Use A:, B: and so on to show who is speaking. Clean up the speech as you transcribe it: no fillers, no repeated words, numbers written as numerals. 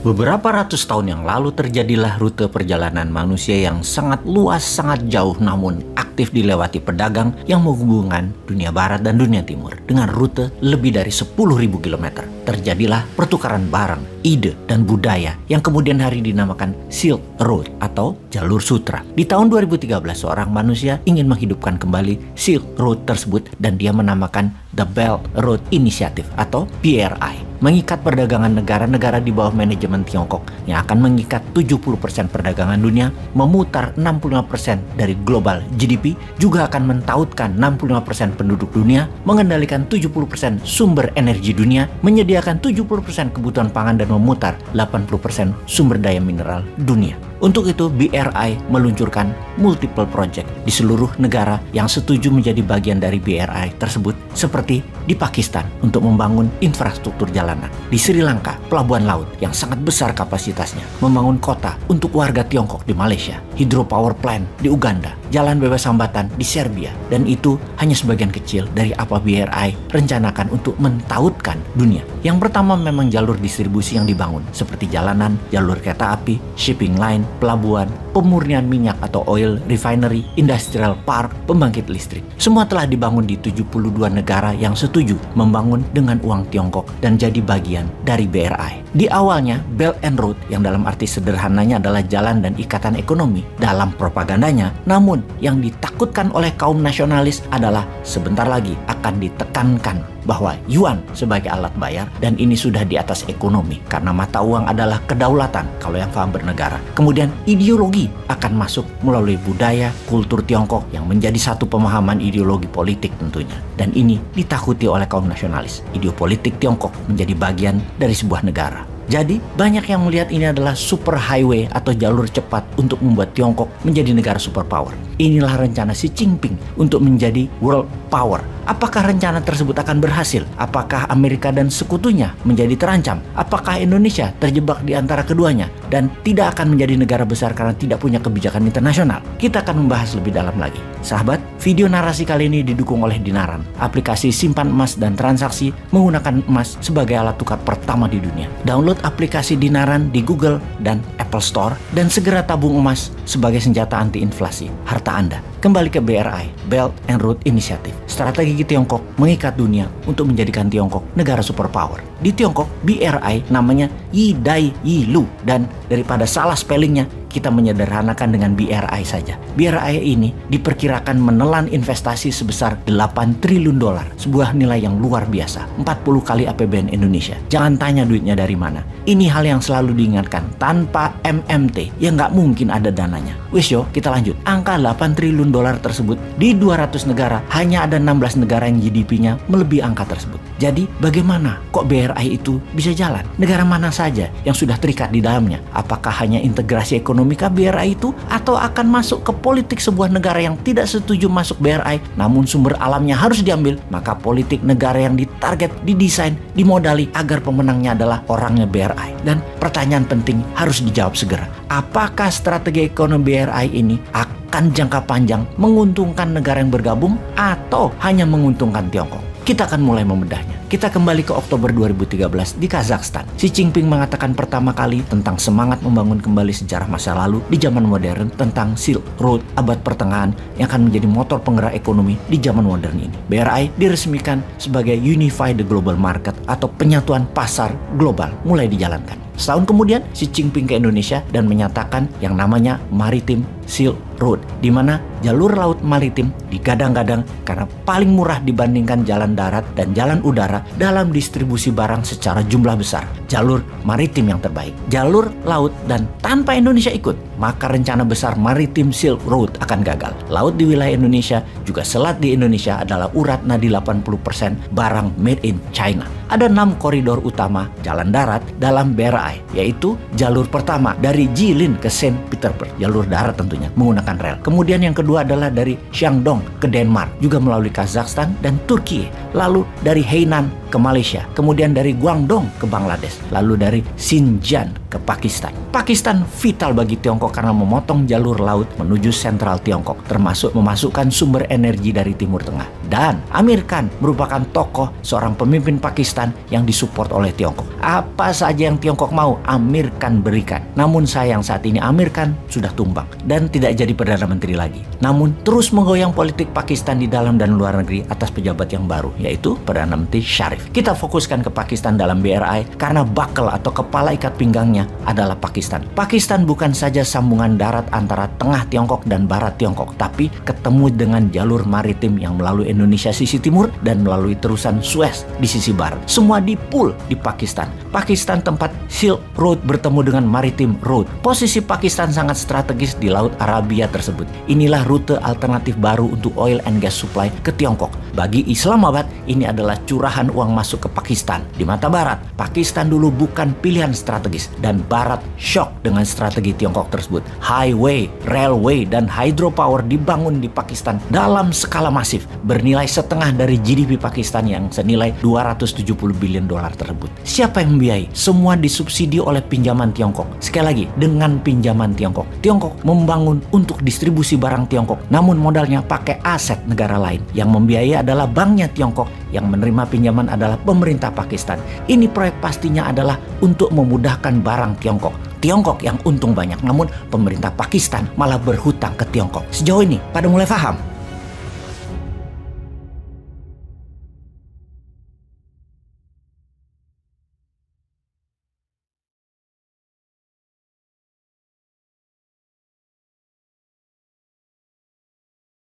A: Beberapa ratus tahun yang lalu terjadilah rute perjalanan manusia yang sangat luas, sangat jauh namun aktif dilewati pedagang yang menghubungkan dunia barat dan dunia timur dengan rute lebih dari 10.000 km. Terjadilah pertukaran barang, ide, dan budaya yang kemudian hari dinamakan Silk Road atau Jalur Sutra. Di tahun 2013 seorang manusia ingin menghidupkan kembali Silk Road tersebut dan dia menamakan The Belt Road Initiative atau BRI. Mengikat perdagangan negara-negara di bawah manajemen Tiongkok yang akan mengikat 70% perdagangan dunia, memutar 65% dari global GDP, juga akan mentautkan 65% penduduk dunia, mengendalikan 70% sumber energi dunia, menyediakan 70% kebutuhan pangan dan memutar 80% sumber daya mineral dunia. Untuk itu, BRI meluncurkan multiple project di seluruh negara yang setuju menjadi bagian dari BRI tersebut, seperti di Pakistan untuk membangun infrastruktur jalanan, di Sri Lanka pelabuhan laut yang sangat besar kapasitasnya, membangun kota untuk warga Tiongkok di Malaysia, hydropower plant di Uganda, jalan bebas hambatan di Serbia, dan itu hanya sebagian kecil dari apa BRI rencanakan untuk mentautkan dunia. Yang pertama memang jalur distribusi yang dibangun, seperti jalanan, jalur kereta api, shipping line, pelabuhan, pemurnian minyak atau oil refinery, industrial park, pembangkit listrik. Semua telah dibangun di 72 negara yang setuju membangun dengan uang Tiongkok dan jadi bagian dari BRI. Di awalnya, Belt and Road yang dalam arti sederhananya adalah jalan dan ikatan ekonomi dalam propagandanya, namun yang ditakutkan oleh kaum nasionalis adalah sebentar lagi akan ditekankan bahwa yuan sebagai alat bayar, dan ini sudah di atas ekonomi karena mata uang adalah kedaulatan kalau yang paham bernegara. Kemudian ideologi akan masuk melalui budaya, kultur Tiongkok yang menjadi satu pemahaman ideologi politik tentunya. Dan ini ditakuti oleh kaum nasionalis. Ideopolitik Tiongkok menjadi bagian dari sebuah negara. Jadi, banyak yang melihat ini adalah super highway atau jalur cepat untuk membuat Tiongkok menjadi negara superpower. Inilah rencana Xi Jinping untuk menjadi world power. Apakah rencana tersebut akan berhasil? Apakah Amerika dan sekutunya menjadi terancam? Apakah Indonesia terjebak di antara keduanya dan tidak akan menjadi negara besar karena tidak punya kebijakan internasional? Kita akan membahas lebih dalam lagi. Sahabat, video narasi kali ini didukung oleh Dinaran, aplikasi simpan emas dan transaksi menggunakan emas sebagai alat tukar pertama di dunia. Download aplikasi Dinaran di Google dan Apple Store dan segera tabung emas sebagai senjata anti inflasi harta Anda. Kembali ke BRI, Belt and Road Initiative. Strategi Tiongkok mengikat dunia untuk menjadikan Tiongkok negara superpower. Di Tiongkok, BRI namanya Yi Dai Yi Lu, dan daripada salah spellingnya, kita menyederhanakan dengan BRI saja. BRI ini diperkirakan menelan investasi sebesar 8 triliun dolar, sebuah nilai yang luar biasa, 40 kali APBN Indonesia. Jangan tanya duitnya dari mana. Ini hal yang selalu diingatkan, tanpa MMT ya nggak mungkin ada dananya. Wis yo, kita lanjut. Angka 8 triliun dolar tersebut di 200 negara, hanya ada 16 negara yang GDP-nya melebihi angka tersebut. Jadi bagaimana kok BRI itu bisa jalan? Negara mana saja yang sudah terikat di dalamnya? Apakah hanya integrasi ekonomi BRI itu, atau akan masuk ke politik sebuah negara yang tidak setuju masuk BRI namun sumber alamnya harus diambil? Maka politik negara yang ditarget, didesain, dimodali agar pemenangnya adalah orangnya BRI. Dan pertanyaan penting harus dijawab segera. Apakah strategi ekonomi BRI ini akan jangka panjang menguntungkan negara yang bergabung atau hanya menguntungkan Tiongkok? Kita akan mulai membedahnya. Kita kembali ke Oktober 2013 di Kazakhstan. Xi Jinping mengatakan pertama kali tentang semangat membangun kembali sejarah masa lalu di zaman modern tentang Silk Road abad pertengahan yang akan menjadi motor penggerak ekonomi di zaman modern ini. BRI diresmikan sebagai Unified Global Market atau penyatuan pasar global mulai dijalankan. Setahun kemudian, Xi Jinping ke Indonesia dan menyatakan yang namanya Maritime Silk Road, di mana jalur laut maritim digadang-gadang karena paling murah dibandingkan jalan darat dan jalan udara dalam distribusi barang secara jumlah besar. Jalur maritim yang terbaik, jalur laut, dan tanpa Indonesia ikut, maka rencana besar Maritime Silk Road akan gagal. Laut di wilayah Indonesia, juga selat di Indonesia adalah urat nadi 80% barang made in China. Ada 6 koridor utama jalan darat dalam BRI, yaitu jalur pertama dari Jilin ke Saint Petersburg, jalur darat tentunya menggunakan rel. Kemudian yang kedua adalah dari Shandong ke Denmark, juga melalui Kazakhstan dan Turki. Lalu dari Hainan ke Malaysia, kemudian dari Guangdong ke Bangladesh, lalu dari Xinjiang ke Pakistan. Pakistan vital bagi Tiongkok karena memotong jalur laut menuju sentral Tiongkok, termasuk memasukkan sumber energi dari Timur Tengah. Dan Amir Khan merupakan tokoh seorang pemimpin Pakistan yang disupport oleh Tiongkok. Apa saja yang Tiongkok mau, Amir Khan berikan. Namun sayang saat ini Amir Khan sudah tumbang dan tidak jadi Perdana Menteri lagi. Namun terus menggoyang politik Pakistan di dalam dan luar negeri atas pejabat yang baru, yaitu Perdana Menteri Sharif. Kita fokuskan ke Pakistan dalam BRI karena buckle atau kepala ikat pinggangnya adalah Pakistan. Pakistan bukan saja sambungan darat antara tengah Tiongkok dan barat Tiongkok, tapi ketemu dengan jalur maritim yang melalui Indonesia sisi timur dan melalui terusan Suez di sisi barat. Semua dipul di Pakistan. Pakistan tempat Silk Road bertemu dengan Maritime Road. Posisi Pakistan sangat strategis di Laut Arabia tersebut. Inilah rute alternatif baru untuk oil and gas supply ke Tiongkok. Bagi Islamabad, ini adalah curahan uang masuk ke Pakistan. Di mata Barat, Pakistan dulu bukan pilihan strategis dan Barat shock dengan strategi Tiongkok tersebut. Highway, railway, dan hydropower dibangun di Pakistan dalam skala masif, bernilai setengah dari GDP Pakistan yang senilai 270 billion dolar tersebut. Siapa yang membiayai? Semua disubsidi oleh pinjaman Tiongkok. Sekali lagi, dengan pinjaman Tiongkok. Tiongkok membangun untuk distribusi barang Tiongkok, namun modalnya pakai aset negara lain. Yang membiayai adalah banknya Tiongkok, yang menerima pinjaman adalah pemerintah Pakistan. Ini proyek pastinya adalah untuk memudahkan barang Tiongkok. Tiongkok yang untung banyak, namun pemerintah Pakistan malah berhutang ke Tiongkok. Sejauh ini, pada mulai paham?